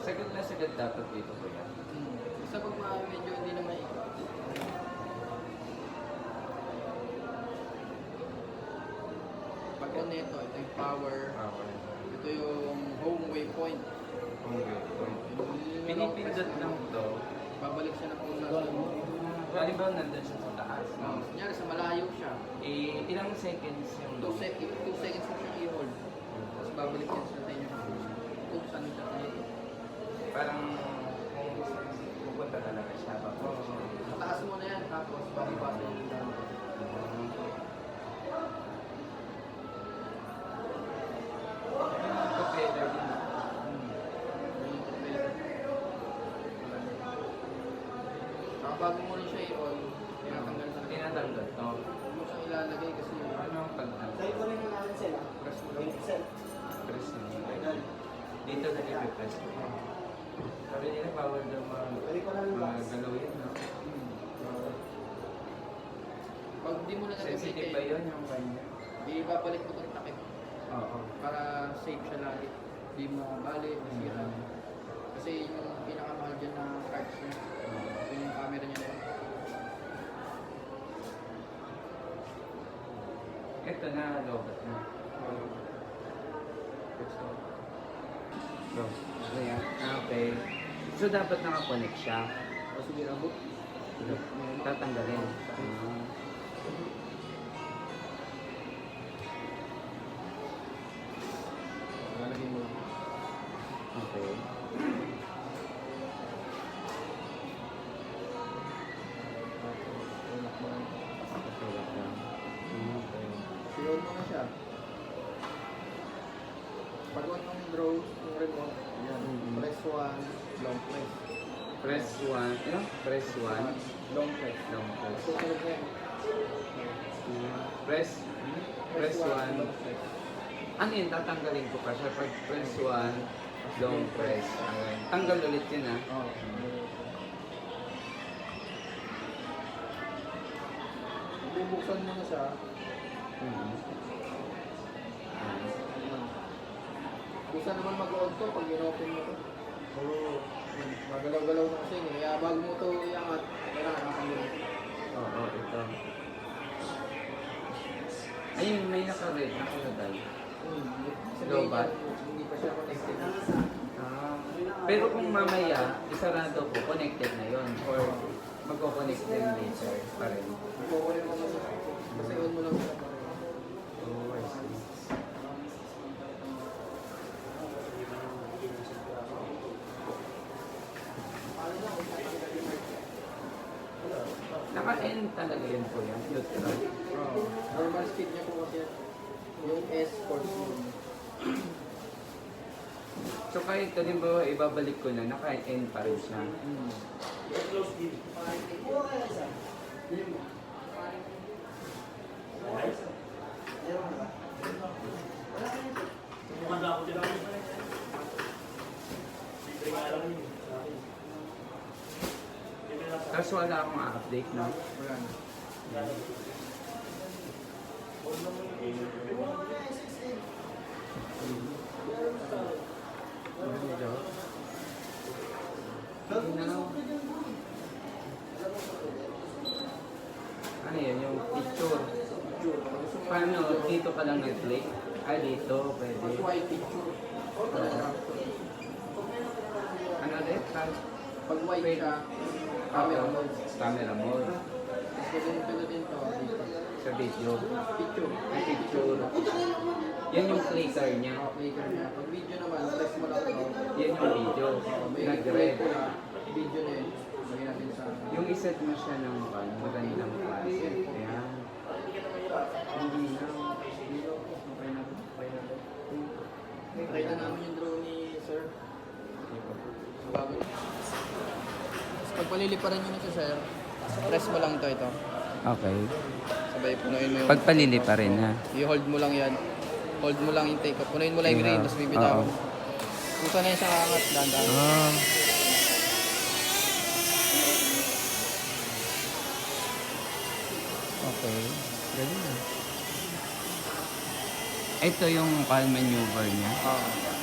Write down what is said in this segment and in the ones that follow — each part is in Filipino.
Sagad na sagad dapat dito po yan. Basta pag medyo hindi na maikot. Pag nito, ito yung power. Ito yung home waypoint. Pinipindot lang to. Babalik siya na kung Halimbawa nandun siya sa taas. No? Kunyari sa malayo siya. Ilang seconds yung 2 seconds mo siyang i-hold. Tapos babalik yan sa tayo kung saan siya tayo. Parang kung pupunta talaga siya. Sa taas mo na yan, tapos bababa yung dami. Propeller din. Saka bago mo rin siya i-on, tinatanggal na. Tinatanggal. No? Huwag mo siyang ilalagay kasi Ano ang pagtanggal? Sa'yo ko rin yung namin sila. press mo lang. Press na. Dito na ipipress ko. Sabi nila bawal daw magalaw yun, no? Pag di mo na Sensitive ba yun yung kanya? ibabalik mo itong takip Oo. para safe siya lagi. Di mabali, masira. Kasi yung pinakamahal dyan na cards niya, yun yung camera niya na yun. Ito na, lobat na. So, ano yan? Okay. So, dapat nakakonect siya. O sige, abot. Tatanggalin. Lalagay mo lang. Okay. Tulak mo lang. Patulak lang. Okay. I-on mo na siya. Pag on ng drone, yung remote, yan. Press 1, long press. Press 1. Ano? Press 1. Long press. Long press. Susunod na yan. Press. Press 1. long press. Ano yun? Tatanggalin ko pa siya. Pag press 1, long press. Okay. Tanggal ulit yun, ha? Oo. Bubuksan mo na siya. Kusa naman mag-on to pag in-open mo to. Magalaw-galaw na kasi yun. Kaya bago mo to iangat, kailangan nakakanggal. Oo, ito. Ayun, may naka-red. Nakalagay. Lobat? Hindi pa siya connected. Ah. Pero kung mamaya, isarado ko, connected na yon or magko-connect din later pa rin. Kukunin mo na siya. Kasi on mo lang siya. Oh, I see. Naka-N talaga yun po yan. Neutral. Normal speed niya po kasi yung S force mo. So kahit halimbawa ibabalik ko na, naka-N pa rin siya. Close din. Kumanda ako dyan. Libre nga lang yun. Tapos wala akong update, no? Wala na. Ano yan, yung picture. Paano, dito ka lang nag-click? Ah, dito, pwede. Pag white picture. Ano ulit? Pag white siya, camera mode. Camera mode. Tapos pwede din to dito. Sa video. Picture. Ay, picture. Yan yung clicker niya. Okay, niya. Pag video naman, press mo lang ito. Yan yung video. May Nag-red. ko na video na yun. Lagyan natin sa... Yung iset mo siya ng magandang klase. Ayan. Hindi na. Okay na. Okay na. Try na namin yung drone ni sir. So, bago na. Tapos pag paliliparan nyo na siya sir, press mo lang ito. Okay. Sabay punuin mo yung... Pagpalili pa rin, ha? I-hold mo lang yan. Hold mo lang yung take off. Punuin mo lang yung green, tapos bibitawan. Kusa na yung sa kaangat, dahan-dahan. Ah. Okay. Galing na. Ito yung palm maneuver niya.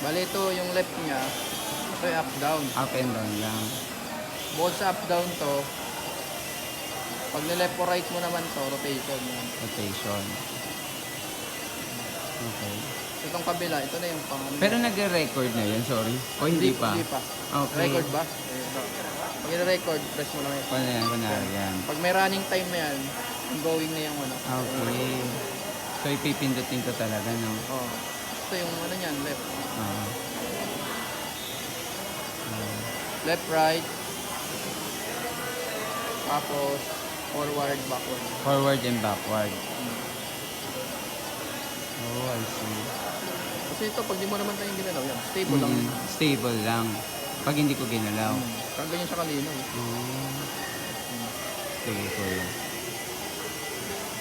Bale ito yung left niya, Ito ay up, down. Up and down lang. Bukod sa up, down to, pag ni-left or right mo naman to, rotation yan. Rotation. Okay. Itong kabila, ito na yung pang... Pero nagre-record na yun, sorry. O hindi pa? Hindi pa. Okay. Record ba? Ito. Pag i-record, press mo lang yan. Paano yan? Kunwari yan. Pag may running time na yan, going na yung ano. Okay. So ipipindutin ko talaga, no? Oh. Ito yung ano yan, left. Ah. Left, right. Tapos, forward, backward. Forward and backward. Oh, I see. Kasi ito, pag di mo naman tayong ginalaw yan, stable lang. Stable lang. Pag hindi ko ginalaw. Kaya ganyan siya kalinaw. Oh. Sige ko yun.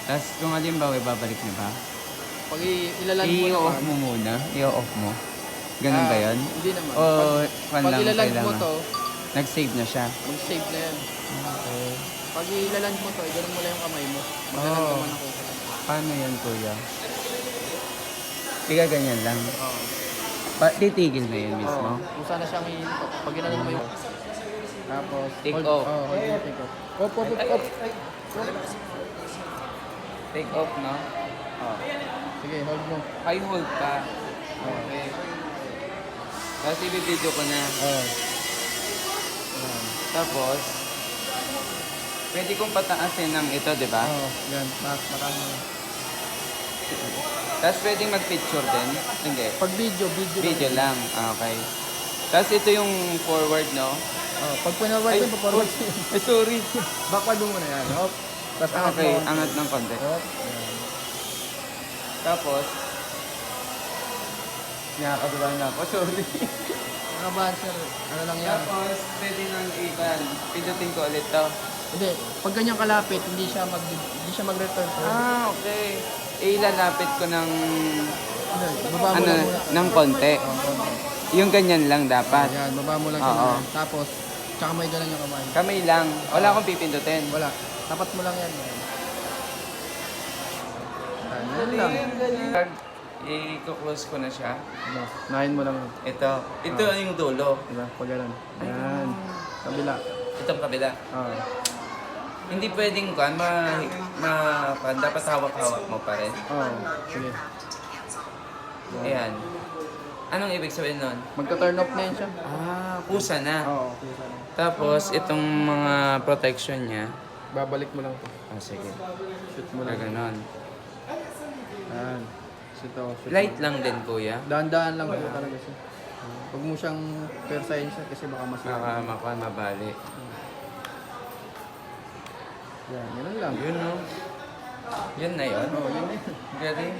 Tapos kung halimbawa, babalik na ba? Pag ilalag mo I-off naman, mo muna. I-off mo. Ganun ba yun? Hindi naman. O, fan pag lang ilalag mo kailangan? to, Nag-save na siya. mag-save na yan. Okay. Pag ilalag mo to, ganun mo lang yung kamay mo. Magalag Oo. naman ako. Paano yan, kuya? Tiga ganyan lang. Oo. Titigil na yun mismo. Kung sana siya may hinto. Pag ginanong mo yung... Tapos... Take hold- off. Oo, hold yung take off. Off, off, off, off. Take off, no? Oo. Sige, hold mo. Ay, hold pa. Okay. Tapos i-video ko na. Oo. Tapos, pwede kong pataasin ng ito, di ba? Oo, yan. Mataas mo. Tapos pwedeng mag-picture din? Hindi. Pag video Video lang. Ah, okay. Tapos ito yung forward, no? Oh, pag pinaward mo, forward mo. Ay, sorry. Backward mo muna yan. Hop. Tapos angat Okay, mo. angat ng konti. Hop. Yan. Tapos, nakakabahan na ako. Sorry. Nakabahan sir. Ano lang yan? Tapos, pwede nang iban. Pindutin ko ulit to. Hindi. Pag ganyan kalapit, hindi siya mag-return. Okay. Ilalapit ko ng Hindi, baba mo ano, lang muna. ng konti. Yung ganyan lang dapat. Yan, baba mo lang siya. Oo. muna. Tapos, tsaka may ganun yung kamay. Kamay lang. Wala akong pipindutin. Wala. Tapat mo lang yan. Yan lang. Pag i-close ko na siya. Ano, nahin mo lang. Ito. Ito yung dulo. Diba? Pag ganun. Yan. Kabila. Itong kabila. Oo. Hindi pwedeng kan dapat hawak-hawak mo pa rin. Oo. Sige. Ayan. Anong ibig sabihin nun? Magka-turn off na yan siya. Ah, pusa na. Oo. Tapos, itong mga protection niya. Babalik mo lang to. Ah, sige. Shoot mo lang. Ganon. Yan. Ito, shoot Light mo. lang din, kuya. Dahan-dahan lang po talaga siya. Huwag mo siyang persahin siya kasi baka masira. Baka mabali. Yan, ganun lang. Yun, no? Yun na yun. Oo, yun eh. Galing.